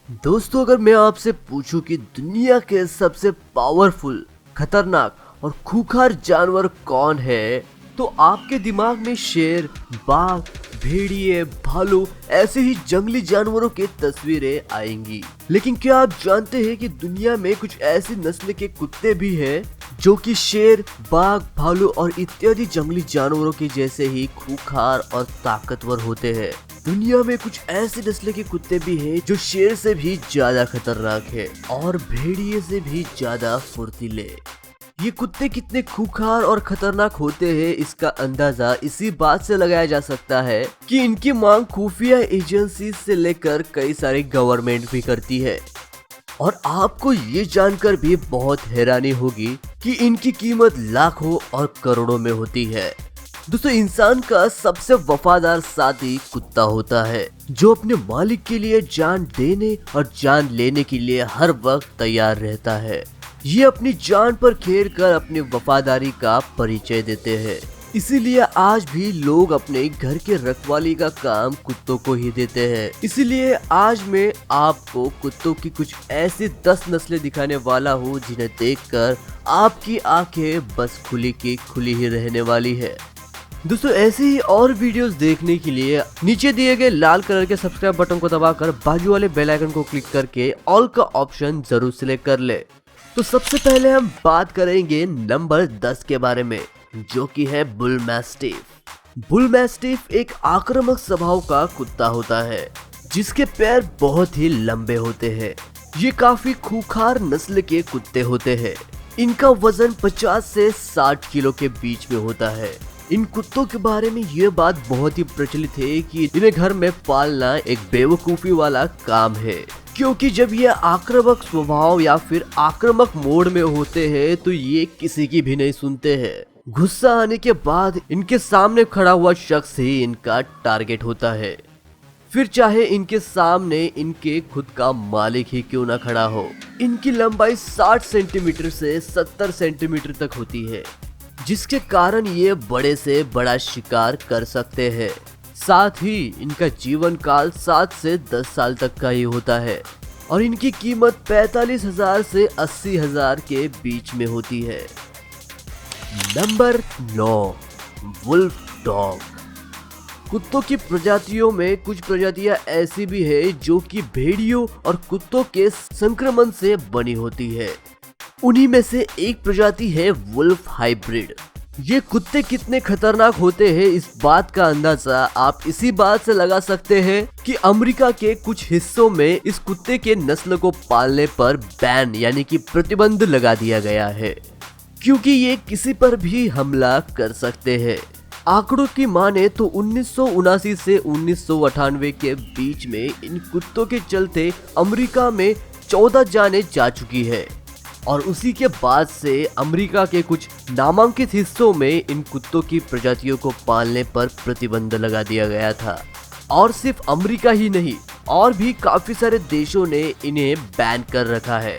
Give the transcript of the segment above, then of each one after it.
दोस्तों, अगर मैं आपसे पूछूं कि दुनिया के सबसे पावरफुल, खतरनाक और खूंखार जानवर कौन है, तो आपके दिमाग में शेर, बाघ, भेड़िए, भालू ऐसे ही जंगली जानवरों की तस्वीरें आएंगी। लेकिन क्या आप जानते हैं कि दुनिया में कुछ ऐसी नस्ल के कुत्ते भी हैं जो कि शेर, बाघ, भालू और इत्यादि जंगली जानवरों के जैसे ही खूंखार और ताकतवर होते हैं। दुनिया में कुछ ऐसे नस्ल के कुत्ते भी हैं जो शेर से भी ज्यादा खतरनाक है और भेड़िए से भी ज्यादा फुर्तीले। ये कुत्ते कितने खूंखार और खतरनाक होते हैं, इसका अंदाजा इसी बात से लगाया जा सकता है कि इनकी मांग खुफिया एजेंसी से लेकर कई सारी गवर्नमेंट भी करती है। और आपको ये जानकर भी बहुत हैरानी होगी कि इनकी कीमत लाखों और करोड़ों में होती है। दोस्तों, इंसान का सबसे वफादार साथी कुत्ता होता है जो अपने मालिक के लिए जान देने और जान लेने के लिए हर वक्त तैयार रहता है। ये अपनी जान पर खेल कर अपनी वफादारी का परिचय देते हैं। इसीलिए आज भी लोग अपने घर के रखवाली का काम कुत्तों को ही देते हैं। इसीलिए आज मैं आपको कुत्तों की कुछ ऐसी 10 नस्लें दिखाने वाला हूँ जिन्हें देखकर आपकी आंखें बस खुली की खुली ही रहने वाली है। दोस्तों, ऐसे ही और वीडियोस देखने के लिए नीचे दिए गए लाल कलर के सब्सक्राइब बटन को दबाकर बाजू वाले बेल आइकन को क्लिक करके ऑल का ऑप्शन जरूर सिलेक्ट कर ले। तो सबसे पहले हम बात करेंगे नंबर 10 के बारे में, जो कि है बुल मैस्टिफ। बुल मैस्टिफ एक आक्रामक स्वभाव का कुत्ता होता है जिसके पैर बहुत ही लंबे होते हैं। ये काफी खूंखार नस्ल के कुत्ते होते हैं। इनका वजन 50 से 60 किलो के बीच में होता है। इन कुत्तों के बारे में ये बात बहुत ही प्रचलित है कि इन्हें घर में पालना एक बेवकूफी वाला काम है, क्योंकि जब ये आक्रामक स्वभाव या फिर आक्रामक मोड में होते हैं तो ये किसी की भी नहीं सुनते हैं। गुस्सा आने के बाद इनके सामने खड़ा हुआ शख्स ही इनका टारगेट होता है, फिर चाहे इनके सामने इनके खुद का मालिक ही क्यों ना खड़ा हो। इनकी लंबाई 60 सेंटीमीटर से 70 सेंटीमीटर तक होती है, जिसके कारण ये बड़े से बड़ा शिकार कर सकते हैं। साथ ही इनका जीवन काल 7 से 10 साल तक का ही होता है और इनकी कीमत 45,000 से 80,000 के बीच में होती है। Number 9, wolf dog. कुत्तों की प्रजातियों में कुछ प्रजातियां ऐसी भी है जो कि भेड़ियों और कुत्तों के संक्रमण से बनी होती है। उन्हीं में से एक प्रजाति है वुल्फ हाइब्रिड। ये कुत्ते कितने खतरनाक होते हैं, इस बात का अंदाजा आप इसी बात से लगा सकते हैं कि अमेरिका के कुछ हिस्सों में इस कुत्ते के नस्ल को पालने पर बैन यानी कि प्रतिबंध लगा दिया गया है, क्योंकि ये किसी पर भी हमला कर सकते हैं। आंकड़ों की माने तो 1979 से 1998 के बीच में इन कुत्तों के चलते अमेरिका में 14 जानें जा चुकी है और उसी के बाद से अमेरिका के कुछ नामांकित हिस्सों में इन कुत्तों की प्रजातियों को पालने पर प्रतिबंध लगा दिया गया था। और सिर्फ अमेरिका ही नहीं, और भी काफी सारे देशों ने इन्हें बैन कर रखा है।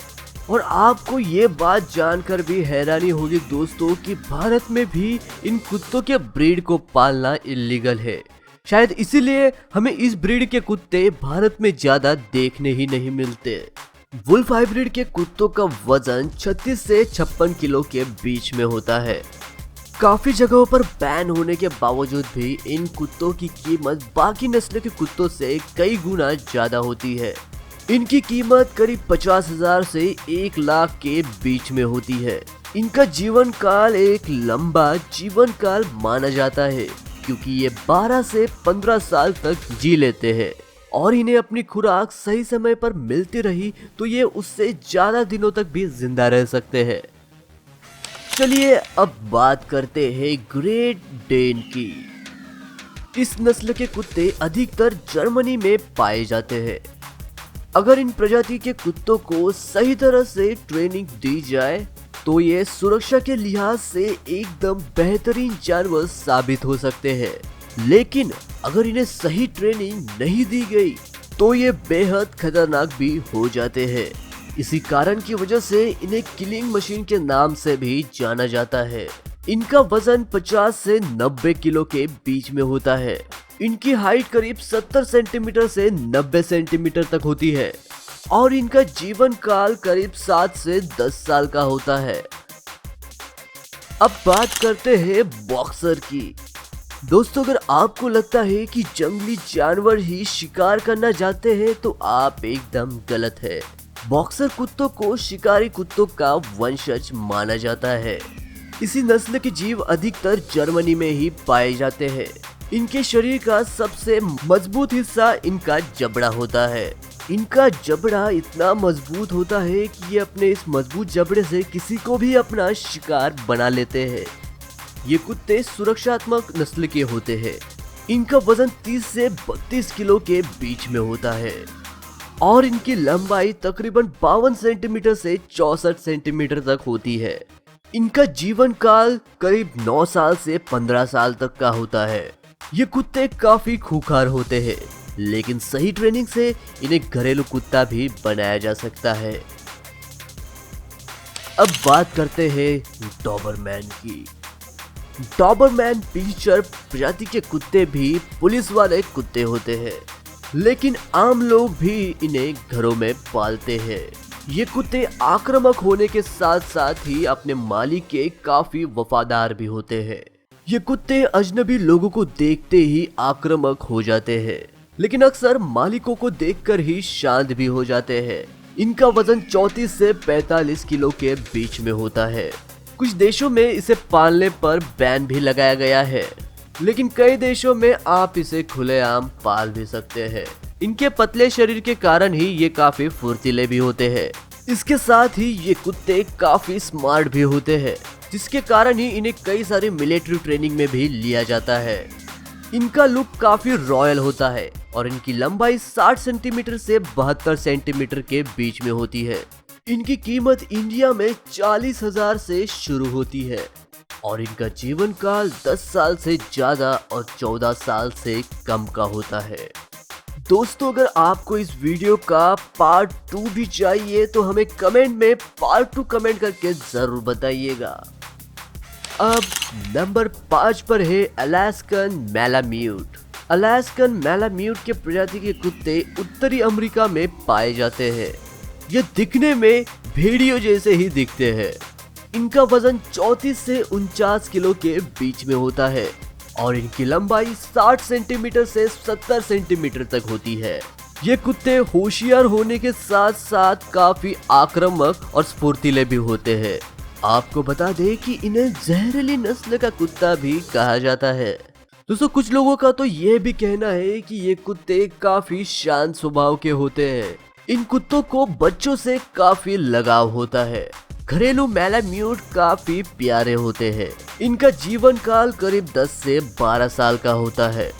और आपको ये बात जानकर भी हैरानी होगी दोस्तों कि भारत में भी इन कुत्तों के ब्रीड को पालना इलीगल है। शायद इसीलिए हमें इस ब्रीड के कुत्ते भारत में ज्यादा देखने ही नहीं मिलते। वुल्फ हाइब्रिड के कुत्तों का वजन 36 से 56 किलो के बीच में होता है। काफी जगहों पर बैन होने के बावजूद भी इन कुत्तों की कीमत बाकी नस्ल के कुत्तों से कई गुना ज्यादा होती है। इनकी कीमत करीब 50,000 से 1 लाख के बीच में होती है। इनका जीवन काल एक लंबा जीवन काल माना जाता है, क्योंकि ये 12 से 15 साल तक जी लेते हैं और इन्हें अपनी खुराक सही समय पर मिलती रही तो ये उससे ज्यादा दिनों तक भी जिंदा रह सकते हैं। चलिए अब बात करते हैं ग्रेट डेन की। इस नस्ल के कुत्ते अधिकतर जर्मनी में पाए जाते हैं। अगर इन प्रजाति के कुत्तों को सही तरह से ट्रेनिंग दी जाए तो ये सुरक्षा के लिहाज से एकदम बेहतरीन जानवर साबित हो सकते हैं, लेकिन अगर इन्हें सही ट्रेनिंग नहीं दी गई तो ये बेहद खतरनाक भी हो जाते हैं। इसी कारण की वजह से इन्हें किलिंग मशीन के नाम से भी जाना जाता है। इनका वजन 50 से 90 किलो के बीच में होता है। इनकी हाइट करीब 70 सेंटीमीटर से 90 सेंटीमीटर तक होती है। और इनका जीवन काल करीब 7 से 10 साल का होता है। अब बात करते हैं बॉक्सर की। दोस्तों, अगर आपको लगता है कि जंगली जानवर ही शिकार करना चाहते हैं तो आप एकदम गलत है। बॉक्सर कुत्तों को शिकारी कुत्तों का वंशज माना जाता है। इसी नस्ल के जीव अधिकतर जर्मनी में ही पाए जाते हैं। इनके शरीर का सबसे मजबूत हिस्सा इनका जबड़ा होता है। इनका जबड़ा इतना मजबूत होता है कि ये अपने इस मजबूत जबड़े से किसी को भी अपना शिकार बना लेते हैं। ये कुत्ते सुरक्षात्मक नस्ल के होते हैं। इनका वजन 30 से 32 किलो के बीच में होता है और इनकी लंबाई तकरीबन 52 सेंटीमीटर से 64 सेंटीमीटर तक होती है। इनका जीवन काल करीब 9 साल से 15 साल तक का होता है। ये कुत्ते काफी खूंखार होते हैं, लेकिन सही ट्रेनिंग से इन्हें घरेलू कुत्ता भी बनाया जा सकता है। अब बात करते हैं डॉबरमैन की। डॉबरमैन पिंचर प्रजाति के कुत्ते भी पुलिस वाले कुत्ते होते हैं, लेकिन आम लोग भी इन्हें घरों में पालते हैं। ये कुत्ते आक्रामक होने के साथ साथ ही अपने मालिक के काफी वफादार भी होते हैं। ये कुत्ते अजनबी लोगों को देखते ही आक्रामक हो जाते हैं, लेकिन अक्सर मालिकों को देखकर ही शांत भी हो जाते हैं। इनका वजन 34 से 45 किलो के बीच में होता है। कुछ देशों में इसे पालने पर बैन भी लगाया गया है, लेकिन कई देशों में आप इसे खुलेआम पाल भी सकते हैं। इनके पतले शरीर के कारण ही ये काफी फुर्तीले भी होते हैं। इसके साथ ही ये कुत्ते काफी स्मार्ट भी होते हैं, जिसके कारण ही इन्हें कई सारी मिलिट्री ट्रेनिंग में भी लिया जाता है। इनका लुक काफी रॉयल होता है और इनकी लंबाई 60 सेंटीमीटर से 72 सेंटीमीटर के बीच में होती है। इनकी कीमत इंडिया में 40,000 से शुरू होती है और इनका जीवन काल 10 साल से ज्यादा और 14 साल से कम का होता है। दोस्तों, अगर आपको इस वीडियो का पार्ट 2 भी चाहिए तो हमें कमेंट में पार्ट 2 कमेंट करके जरूर बताइएगा। अब नंबर 5 पर है अलास्कन मैलाम्यूट। अलास्कन मैलाम्यूट के प्रजाति के कुत्ते उत्तरी अमेरिका में पाए जाते हैं। ये दिखने में भेड़ियों जैसे ही दिखते हैं। इनका वजन 34 से 49 किलो के बीच में होता है और इनकी लंबाई 60 सेंटीमीटर से 70 सेंटीमीटर तक होती है। ये कुत्ते होशियार होने के साथ साथ काफी आक्रामक और स्फूर्तिले भी होते हैं। आपको बता दें कि इन्हें जहरीली नस्ल का कुत्ता भी कहा जाता है। दोस्तों, कुछ लोगों का तो ये भी कहना है कि ये कुत्ते काफी शांत स्वभाव के होते हैं। इन कुत्तों को बच्चों से काफी लगाव होता है। घरेलू मैलाम्यूट काफी प्यारे होते हैं। इनका जीवन काल करीब 10 से 12 साल का होता है।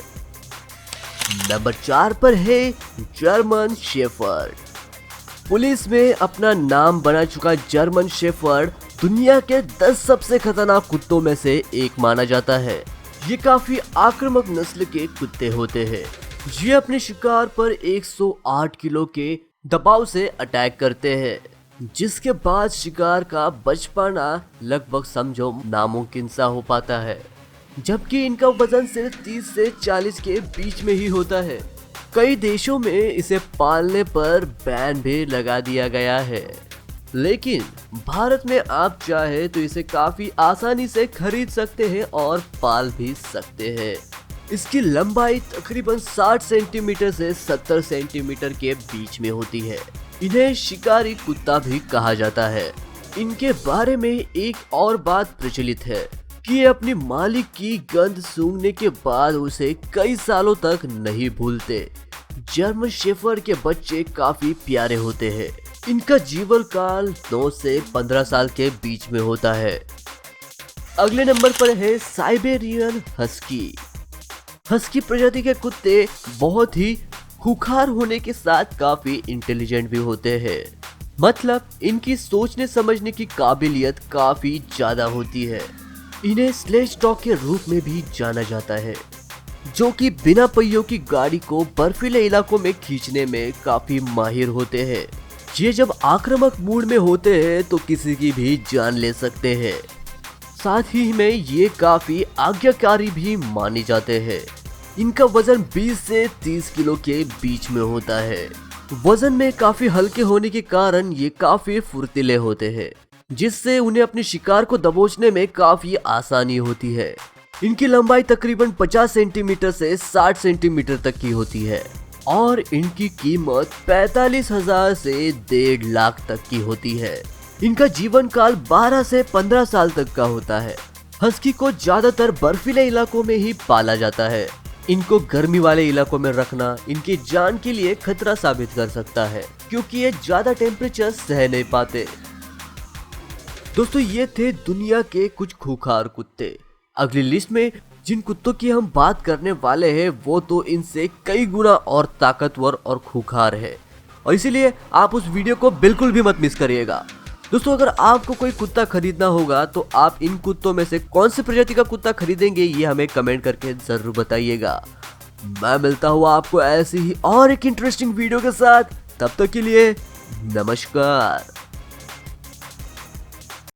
नंबर 4 पर है जर्मन शेफर्ड। पुलिस में अपना नाम बना चुका जर्मन शेफर्ड दुनिया के 10 सबसे खतरनाक कुत्तों में से एक माना जाता है। ये काफी आक्रामक नस्ल के कुत्ते होते हैं। ये अपने शिकार पर 108 किलो के दबाव से अटैक करते हैं, जिसके बाद शिकार का बच पाना लगभग समझो नामुमकिन सा हो पाता है। जबकि इनका वजन सिर्फ 30 से 40 के बीच में ही होता है। कई देशों में इसे पालने पर बैन भी लगा दिया गया है, लेकिन भारत में आप चाहे तो इसे काफी आसानी से खरीद सकते हैं और पाल भी सकते हैं। इसकी लंबाई तकरीबन 60 सेंटीमीटर से 70 सेंटीमीटर के बीच में होती है। इन्हें शिकारी कुत्ता भी कहा जाता है। इनके बारे में एक और बात प्रचलित है कि ये अपनी मालिक की गंध सूंघने के बाद उसे कई सालों तक नहीं भूलते। जर्मन शेफर्ड के बच्चे काफी प्यारे होते हैं। इनका जीवन काल 9 से 15 साल के बीच में होता है। अगले नंबर पर है साइबेरियन हस्की। हस्की प्रजाति के कुत्ते बहुत ही खूंखार होने के साथ काफी इंटेलिजेंट भी होते हैं। मतलब इनकी सोचने समझने की काबिलियत काफी ज्यादा होती है। इन्हें स्लेज डॉग के रूप में भी जाना जाता है, जो कि बिना पहियों की गाड़ी को बर्फीले इलाकों में खींचने में काफी माहिर होते हैं। ये जब आक्रामक मूड में होते हैं तो किसी की भी जान ले सकते हैं। साथ ही में ये काफी आज्ञाकारी भी माने जाते हैं। इनका वजन 20 से 30 किलो के बीच में होता है। वजन में काफी हल्के होने के कारण ये काफी फुर्तीले होते हैं, जिससे उन्हें अपने शिकार को दबोचने में काफी आसानी होती है। इनकी लंबाई तकरीबन 50 सेंटीमीटर से 60 सेंटीमीटर तक की होती है और इनकी कीमत 45,000 से 1.5 लाख तक की होती है। इनका जीवन काल 12 से 15 साल तक का होता है। हस्की को ज्यादातर बर्फीले इलाकों में ही पाला जाता है। इनको गर्मी वाले इलाकों में रखना इनकी जान के लिए खतरा साबित कर सकता है, क्योंकि ये ज्यादा टेम्परेचर सह नहीं पाते। दोस्तों, ये थे दुनिया के कुछ खूंखार कुत्ते। अगली लिस्ट में जिन कुत्तों की हम बात करने वाले हैं वो तो इनसे कई गुना और ताकतवर और खूंखार है, और इसीलिए आप उस वीडियो को बिल्कुल भी मत मिस करिएगा। दोस्तों, अगर आपको कोई कुत्ता खरीदना होगा तो आप इन कुत्तों में से कौन सी प्रजाति का कुत्ता खरीदेंगे, ये हमें कमेंट करके जरूर बताइएगा। मैं मिलता हूँ आपको ऐसी ही और एक इंटरेस्टिंग वीडियो के साथ। तब तक के लिए नमस्कार।